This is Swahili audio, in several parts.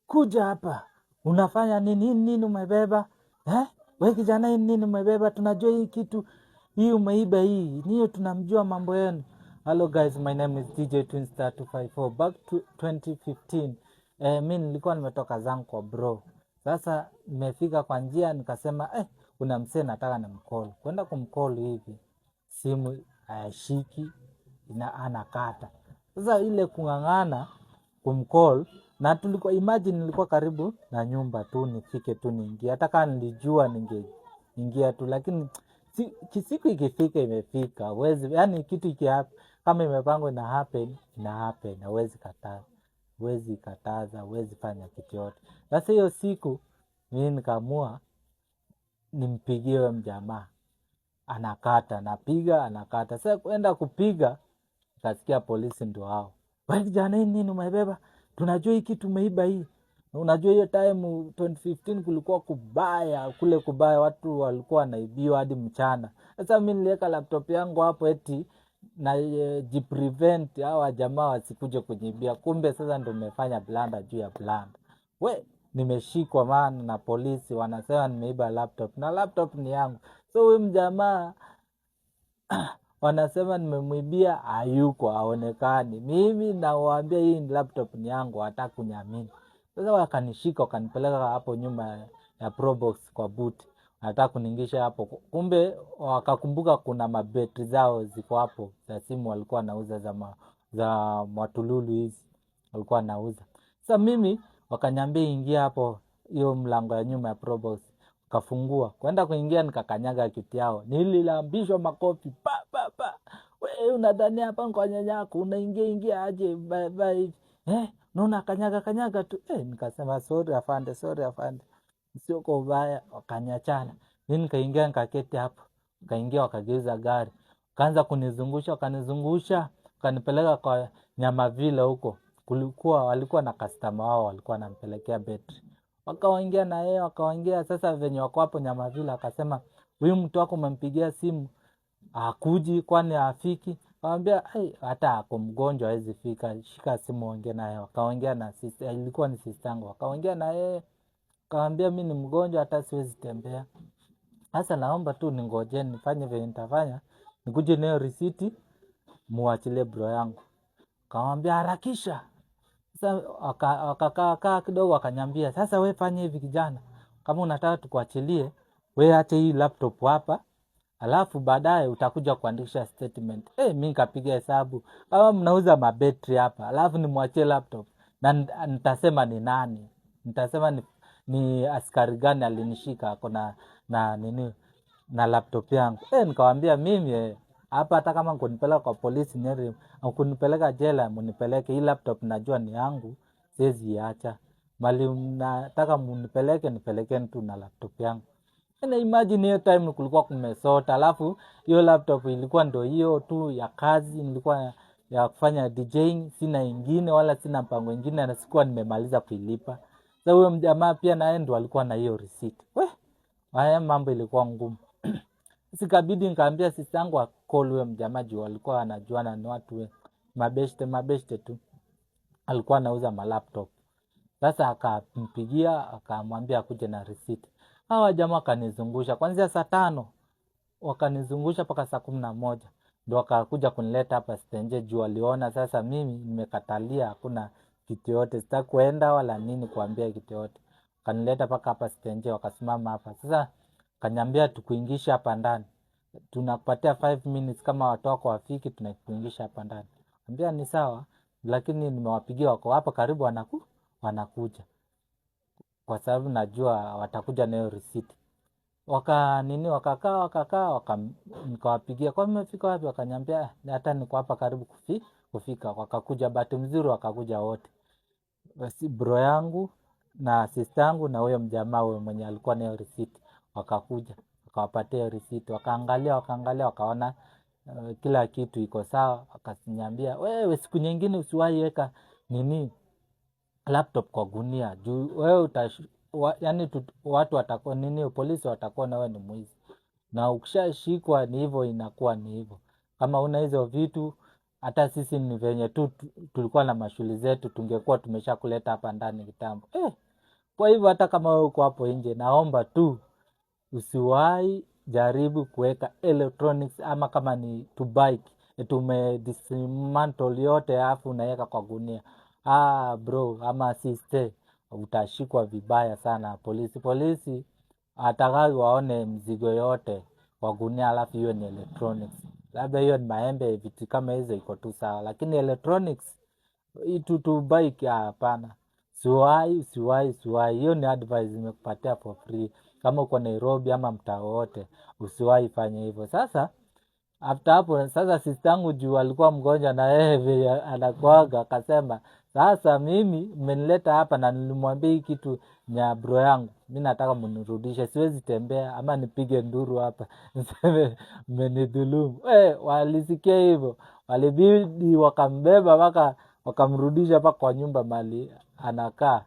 kuja hapa, unafanya nini umebeba? Wewe kijana, hii nini umebeba? Tunajua hii kitu, hii umeiba, hii niyo tunamjua mambo yenu. Hello guys, my name is DJ Twinstar 254. Back to 2015. Mi nilikuwa nimetoka zangu kwa bro. Sasa nimefika kwa njia, nikasema kuna msee nataka nimcall. Kwenda kumcall hivi, simu hayashiki, anakata. Sasa ile kung'ang'ana kumcall, na tulikuwa imagine nilikuwa karibu na nyumba tu, nifike tu niingie. Hata kama nilijua ningeingia tu, lakini siku ikifika imefika. Huwezi, yani kitu kama imepangwa ina happen, huwezi kataza, huwezi fanya kitu yote. Sasa hiyo siku mimi nikaamua nimpigie huyo mjamaa, anakata, napiga, anakata. Sasa kwenda kupiga, nikasikia polisi ndio hao. Wewe kijana, nini umebeba? Tunajua hii kitu umeiba hii. Unajua hiyo time 2015 kulikuwa kubaya, watu walikuwa wanaibiwa hadi mchana. Sasa mimi niliweka laptop yangu hapo eti na jiprevent hawa jamaa wasikuje kuniibia. Kumbe sasa ndio nimefanya blanda juu ya blanda. Nimeshikwa maana na polisi, wanasema nimeiba laptop, na laptop ni yangu. So huyu mjamaa wanasema nimemwibia, hayuko, haonekani. Mimi nawaambia hii laptop ni yangu, hata kuniamini. Sasa wakanishika, wakanipeleka hapo nyuma ya Probox kwa boot. Nataka kuningisha hapo. Kumbe wakakumbuka kuna mabetri zao ziko hapo za simu walikuwa nauza za Mwatululu hizi. Walikuwa nauza. Sasa mimi wakaniambia ingia hapo hiyo mlango ya nyuma ya Probox. Kafungua. Kwenda kuingia nikakanyaga kitu yao. Nililambishwa makofi. Wewe unadhani hapa kwa nyanyako unaingia aje bye. Naona kanyaga tu. Nikasema sorry afande. Sio kwa ubaya, wakanyachana. Mimi nikaingia nikaketi hapo. Kaingia wakageuza gari. Kaanza wakanizungusha, wakanipeleka kwa Nyamavila huko. Walikuwa na customer wao, walikuwa wanampelekea betri. Wakaongea na yeye, wakaongea. Sasa venye wako hapo Nyamavila, akasema huyu mtu wako umempigia simu hakuji, kwani hafiki? Akamwambia hata ako mgonjwa hawezi fika, shika simu ongea naye. Wakaongea na sister, ilikuwa ni sister yangu. Wakaongea na yeye, akamwambia mimi ni mgonjwa, hata siwezi tembea. Sasa naomba tu ningoje nifanye vile nitafanya, nikuje nayo risiti muachilie bro yangu. Akamwambia harakisha. Sasa wakakaa kidogo, wakaniambia sasa wewe fanye hivi kijana, kama unataka tukuachilie, wewe acha hii laptop hapa, alafu baadaye utakuja kuandikisha statement. Mimi nikapiga hesabu, kama mnauza mabetri hapa, alafu nimwachie laptop, na nitasema ni nani? Nitasema ni askari gani alinishika ako na laptop yangu. Nikamwambia mimi hapa, hata kama kunipeleka kwa polisi nyeri au kunipeleka jela, munipeleke. Hii laptop najua ni yangu, siwezi iacha. Mali nataka nipelekeni tu na laptop yangu. Imagine hiyo time kulikuwa kumesota, alafu hiyo laptop ilikuwa ndio hiyo tu ya kazi, nilikuwa ya kufanya DJing, sina ingine wala sina mpango ingine, na sikuwa nimemaliza kuilipa. Sasa huyo mjamaa pia naye ndo alikuwa na hiyo receipt. Haya mambo ilikuwa ngumu. Sikabidi nikaambia sister yangu call huyo mjamaa juu alikuwa anajuana na watu mabeshte tu. Alikuwa anauza malaptop. Sasa akampigia, akamwambia akuje na receipt. Hawa jamaa wakanizungusha kuanzia saa 5, wakanizungusha mpaka saa 11. Ndio wakakuja kunileta hapa stenje juu waliona sasa mimi nimekatalia, hakuna kitu yote, sitaki kuenda wala nini kuambia kitu yote. Kanileta mpaka hapa stenje, wakasimama hapa. Sasa kaniambia tukuingisha hapa ndani, tunakupatia 5 minutes, kama watu wako wafiki tunakuingisha hapa ndani. Ambia ni sawa, lakini nimewapigia wako hapa karibu, wanakuja kwa sababu najua watakuja na hiyo receipt. Wakakaa nikawapigia, kwa mmefika wapi? Wakaniambia hata niko hapa karibu kufika. Wakakuja, bahati mzuri wakakuja wote, basi bro yangu na sister yangu na huyo mjamaa huyo mwenye alikuwa na hiyo receipt. Wakakuja, wakawapatia receipt, wakaangalia, wakaona kila kitu iko sawa. Wakaniambia wewe siku nyingine usiwahi weka laptop kwa gunia juu wewe watu watakuwa polisi watakuwa na wewe ni mwizi, na ukishashikwa ni hivyo, inakuwa ni hivyo. Kama una hizo vitu hata sisi ni venye tu tulikuwa na mashuli zetu, tungekuwa tumesha kuleta hapa ndani kitambo. Kwa hivyo hata kama wewe uko hapo nje, naomba tu usiwahi jaribu kuweka electronics, ama kama ni to bike dismantle yote alafu unaweka kwa gunia. Bro, ama sister, utashikwa vibaya sana. Polisi atakai waone mzigo yote kwa gunia alafu hiyo ni electronics. Labda hiyo ni maembe, vitu kama hizo iko tu sawa, lakini electronics to bike hapana. Siwahi. Hiyo ni advice nimekupatia for free. Kama uko Nairobi ama mtaa wote, usiwahi fanya hivyo. Sasa after hapo, sasa sister yangu juu alikuwa mgonjwa na yeye vile anakuaga, akasema sasa mimi mmenileta hapa na nilimwambia hii kitu nya bro yangu, mimi nataka mnirudishe, siwezi tembea ama nipige nduru hapa niseme mmenidhulumu. Walisikia hivyo, walibidi wakambeba mpaka wakamrudisha mpaka kwa nyumba mali anakaa.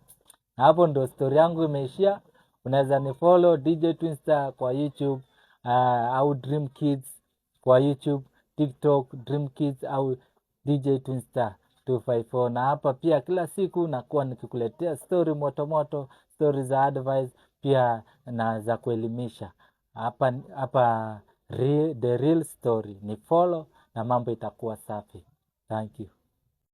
Na hapo ndo story yangu imeishia. Unaweza ni follow DJ Twinstar kwa YouTube au Dream Kids kwa YouTube, TikTok Dream Kids au DJ Twinstar 254. Na hapa pia kila siku nakuwa nikikuletea story moto, story za advice pia na za kuelimisha. Hapa the real story. Ni follow na mambo itakuwa safi. Thank you.